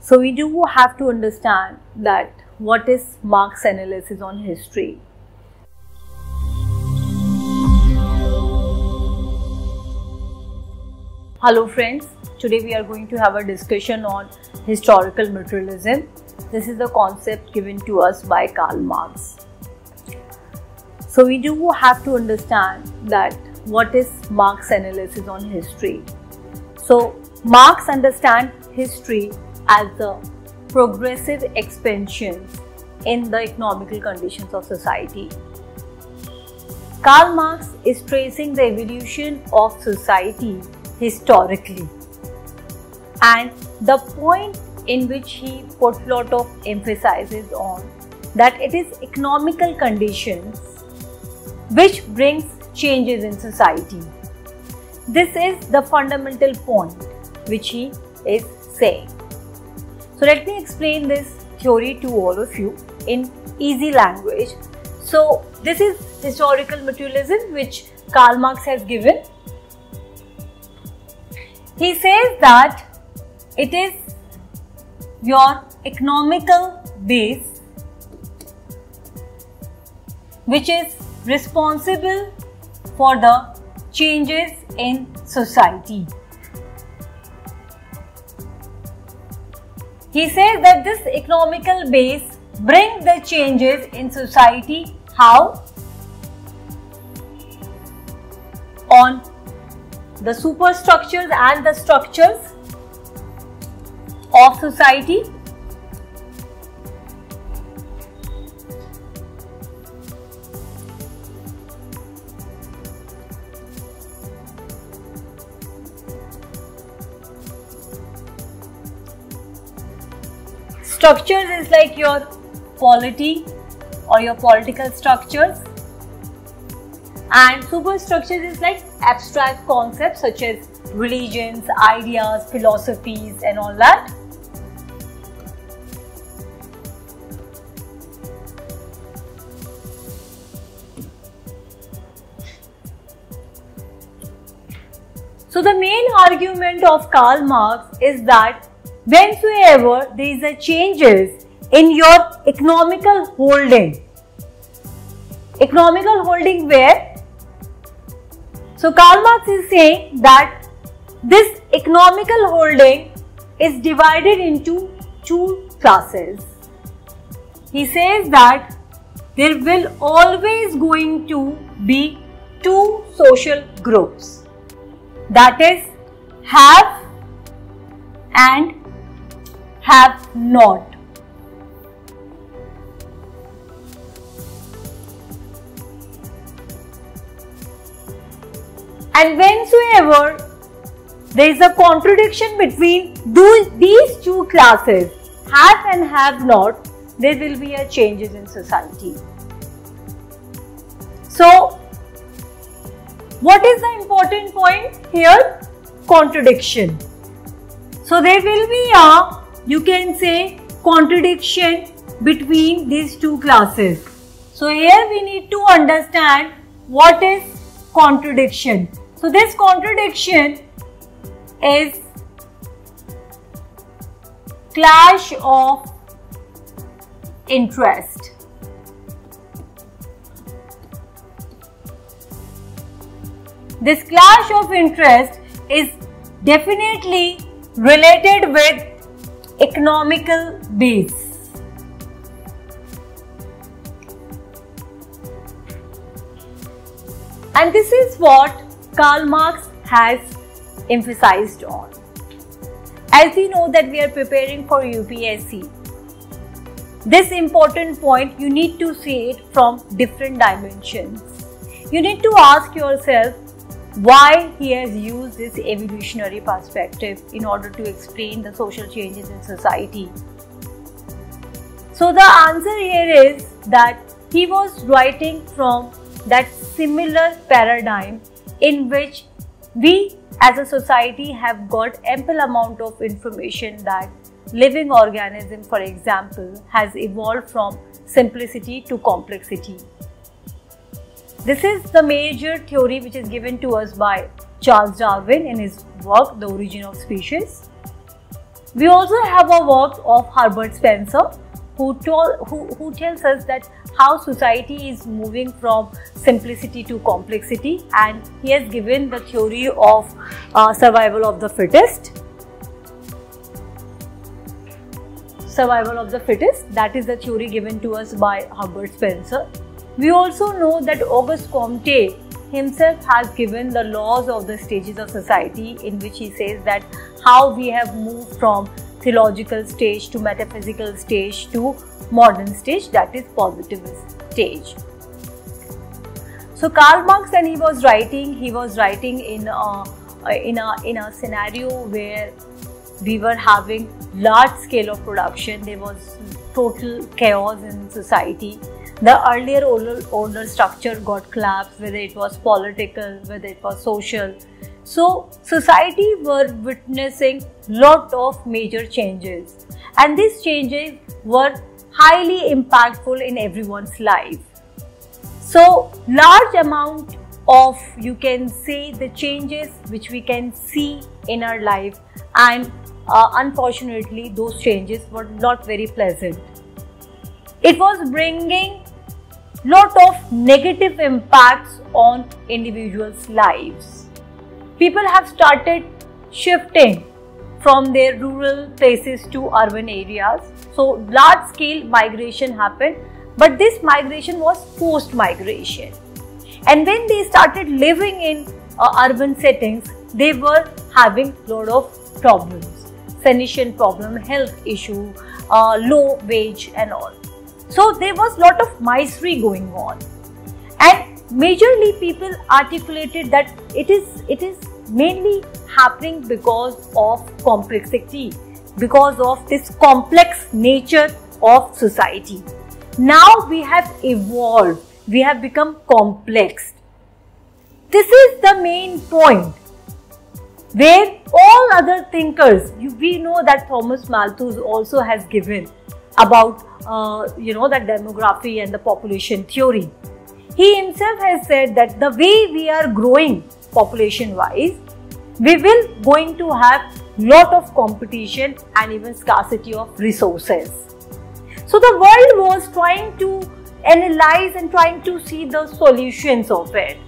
So we do have to understand that what is Marx analysis on history. Hello friends, today we are going to have a discussion on historical materialism. This is the concept given to us by Karl Marx. So we do have to understand that what is Marx analysis on history. So Marx understands history as the progressive expansion in the economical conditions of society. Karl Marx is tracing the evolution of society historically, and the point in which he put a lot of emphasis on that it is economical conditions which brings changes in society. This is the fundamental point which he is saying. So let me explain this theory to all of you in easy language. So this is historical materialism which Karl Marx has given. He says that it is your economical base which is responsible for the changes in society. He says that this economical base brings the changes in society. How? On the superstructures and the structures of society. Structures is like your polity or your political structures, and superstructures is like abstract concepts such as religions, ideas, philosophies and all that. So the main argument of Karl Marx is that whensoever there is a changes in your economical holding where? So Karl Marx is saying that this economical holding is divided into two classes. He says that there will always going to be two social groups, that is have and have not. And whensoever there is a contradiction between these two classes, have and have not, there will be a changes in society. So what is the important point here? Contradiction. So there will be a, you can say, contradiction between these two classes. So here we need to understand what is contradiction. So this contradiction is clash of interest. This clash of interest is definitely related with economical base. And this is what Karl Marx has emphasized on. As we know that we are preparing for UPSC, this important point you need to see it from different dimensions. You need to ask yourself why he has used this evolutionary perspective in order to explain the social changes in society. So the answer here is that he was writing from that similar paradigm in which we as a society have got ample amount of information that living organism, for example, has evolved from simplicity to complexity. This is the major theory which is given to us by Charles Darwin in his work The Origin of Species. We also have a work of Herbert Spencer, who tells us that how society is moving from simplicity to complexity, and he has given the theory of survival of the fittest. Survival of the fittest, that is the theory given to us by Herbert Spencer. We also know that Auguste Comte himself has given the laws of the stages of society, in which he says that how we have moved from theological stage to metaphysical stage to modern stage, that is positivist stage. So Karl Marx, when he was writing in a scenario where we were having large scale of production. There was total chaos in society. The earlier order structure got collapsed, whether it was political, whether it was social. So society were witnessing lot of major changes, and these changes were highly impactful in everyone's life. So large amount of, you can say, the changes which we can see in our life, and unfortunately those changes were not very pleasant. It was bringing lot of negative impacts on individuals' lives. People have started shifting from their rural places to urban areas. So large scale migration happened, but this migration was forced migration. And when they started living in urban settings, they were having lot of problems. Sanitation problem, health issue, low wage and all. So there was lot of misery going on, and majorly people articulated that it is mainly happening because of complexity, because of this complex nature of society. Now we have evolved, we have become complex. This is the main point where all other thinkers, we know that Thomas Malthus also has given about that demography and the population theory. He himself has said that the way we are growing population wise, we will going to have lot of competition and even scarcity of resources. So the world was trying to analyze and trying to see the solutions of it.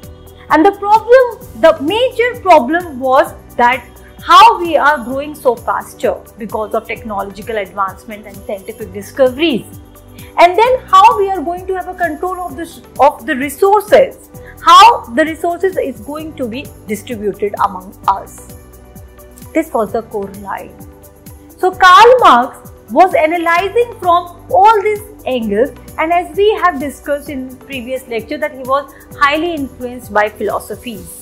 And the major problem was that how we are growing so faster because of technological advancement and scientific discoveries. And then how we are going to have a control of the resources, how the resources is going to be distributed among us. This was the core line. So Karl Marx was analyzing from all these angles, and as we have discussed in previous lecture, that he was highly influenced by philosophies.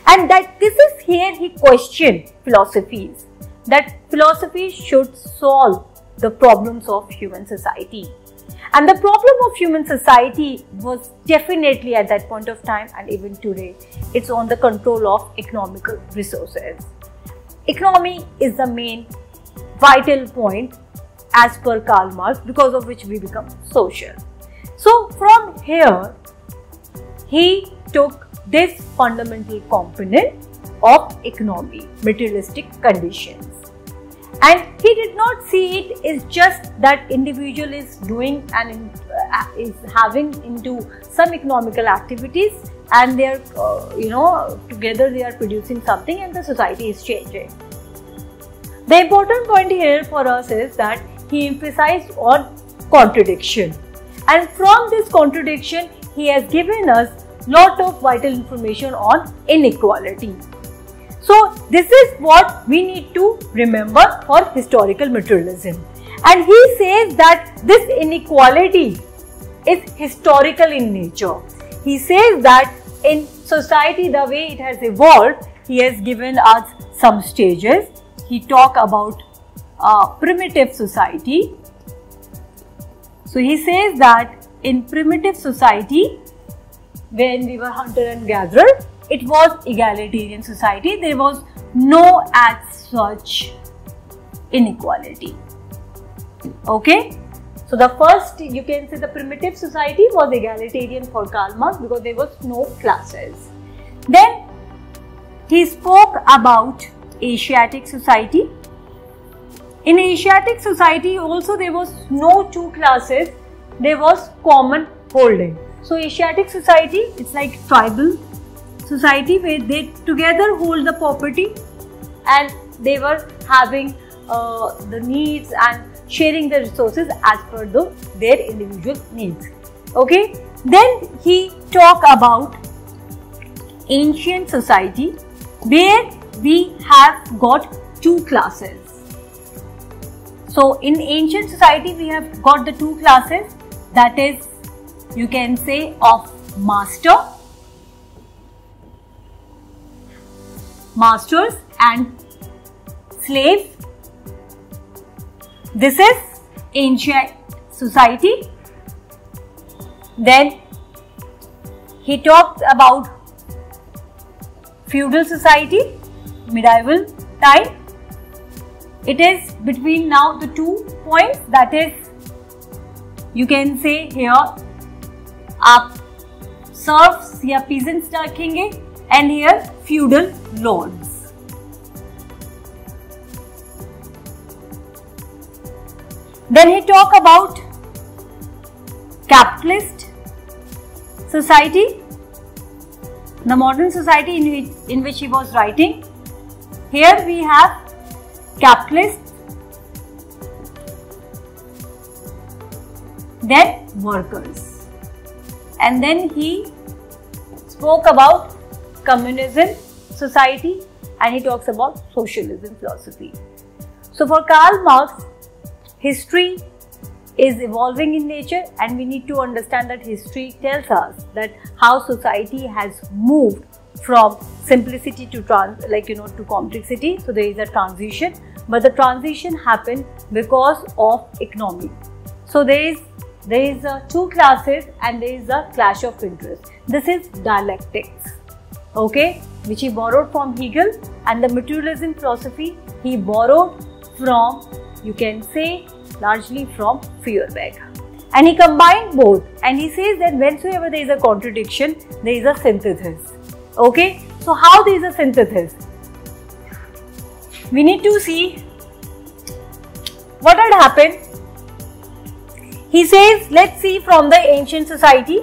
And that this is here he questioned philosophies, that philosophy should solve the problems of human society. And the problem of human society was definitely at that point of time, and even today, it's on the control of economical resources. Economy is the main vital point as per Karl Marx, because of which we become social. So from here, he took this fundamental component of economy, materialistic conditions. And he did not see it as just that individual is doing and is having into some economical activities, and they are, together they are producing something and the society is changing. The important point here for us is that he emphasized on contradiction. And from this contradiction, he has given us lot of vital information on inequality. So this is what we need to remember for historical materialism. And he says that this inequality is historical in nature. He says that in society, the way it has evolved, he has given us some stages. He talks about primitive society. So he says that in primitive society, when we were hunter and gatherer, it was egalitarian society. There was no as such inequality. Okay. So the first, you can say, the primitive society was egalitarian for Karl Marx because there was no classes. Then he spoke about Asiatic society. In Asiatic society also there was no two classes, there was common holding. So Asiatic society, it's like tribal society where they together hold the property and they were having the needs and sharing the resources as per their individual needs. Okay. Then he talk about ancient society where we have got two classes. So in ancient society we have got the two classes, that is, you can say, of masters and slaves. This is ancient society. Then he talks about feudal society, medieval time. It is between now the 2 points, that is, you can say here आप serfs या peasants रखेंगे and here feudal lords. Then he talk about capitalist society, the modern society in which he was writing. Here we have capitalists, then workers, and then he spoke about communism society and he talks about socialism philosophy. So for Karl Marx, history is evolving in nature and we need to understand that history tells us that how society has moved from simplicity to to complexity. So there is a transition, but the transition happened because of economy. So there is two classes and there is a clash of interest. This is dialectics, okay, which he borrowed from Hegel, and the materialism philosophy he borrowed from, you can say, largely from Bagh. And he combined both and he says that whensoever there is a contradiction, there is a synthesis. Okay, so how there is a synthesis? We need to see what had happened. He says, let's see from the ancient society.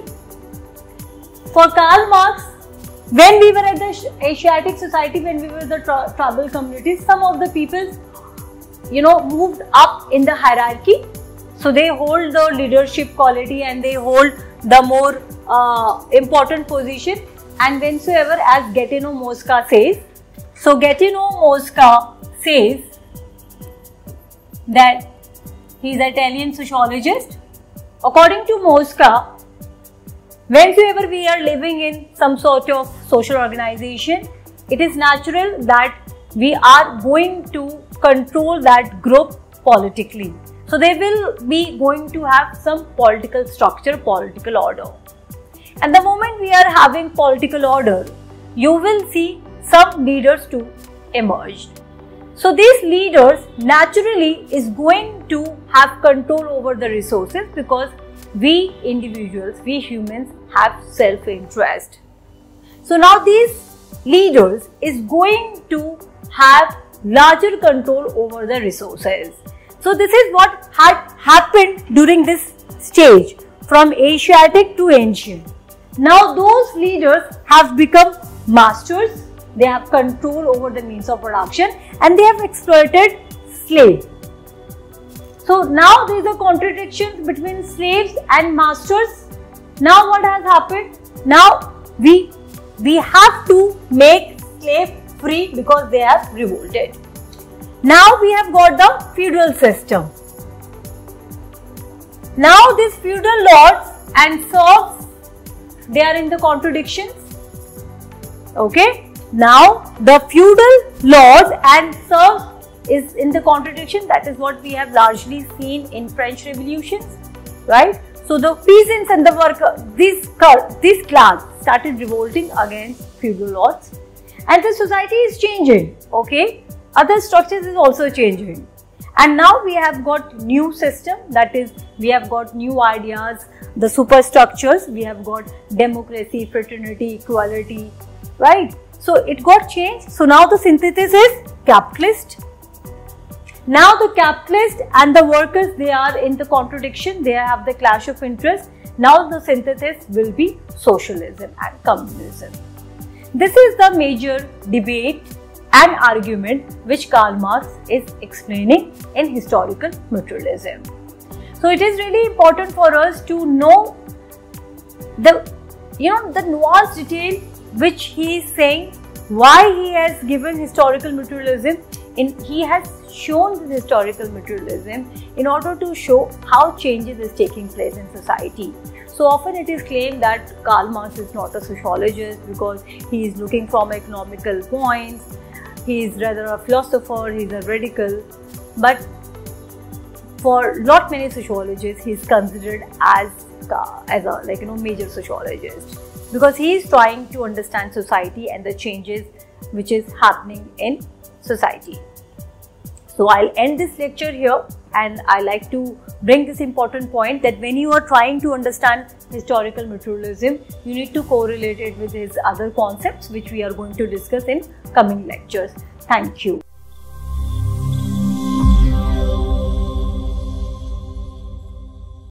For Karl Marx, when we were at the Asiatic society, when we were the tribal communities, some of the people, moved up in the hierarchy. So they hold the leadership quality and they hold the more important position. And whensoever, as Gaetano Mosca says, so Gaetano Mosca says that he is an Italian sociologist. According to Mosca, whensoever we are living in some sort of social organization, it is natural that we are going to control that group politically. So they will be going to have some political structure, political order. And the moment we are having political order, you will see some leaders to emerge. So these leaders naturally is going to have control over the resources because we individuals, we humans have self-interest. So now these leaders is going to have larger control over the resources. So this is what had happened during this stage from Asiatic to ancient. Now those leaders have become masters, they have control over the means of production and they have exploited slaves. So now there is a contradiction between slaves and masters. Now what has happened? Now we have to make slaves free because they have revolted. Now we have got the feudal system. Now these feudal lords and serfs, they are in the contradictions. Okay. Now the feudal lords and serfs is in the contradiction. That is what we have largely seen in French revolutions, right? So the peasants and the workers, this class started revolting against feudal lords, and the society is changing. Okay, other structures is also changing, and now we have got new system. That is, we have got new ideas, the superstructures. We have got democracy, fraternity, equality, right? So it got changed. So now the synthesis is capitalist, Now the capitalist and the workers, they are in the contradiction, they have the clash of interest. Now the synthesis will be socialism and communism. This is the major debate and argument which Karl Marx is explaining in Historical Materialism. So it is really important for us to know the nuanced detail which he is saying, why he has given Historical Materialism. He has shown this Historical Materialism in order to show how changes is taking place in society. So often it is claimed that Karl Marx is not a sociologist because he is looking from economical points, he is rather a philosopher, he is a radical. But for not many sociologists, he is considered as a major sociologist, because he is trying to understand society and the changes which is happening in society. So I'll end this lecture here, and I like to bring this important point that when you are trying to understand Historical Materialism, you need to correlate it with his other concepts which we are going to discuss in coming lectures. Thank you.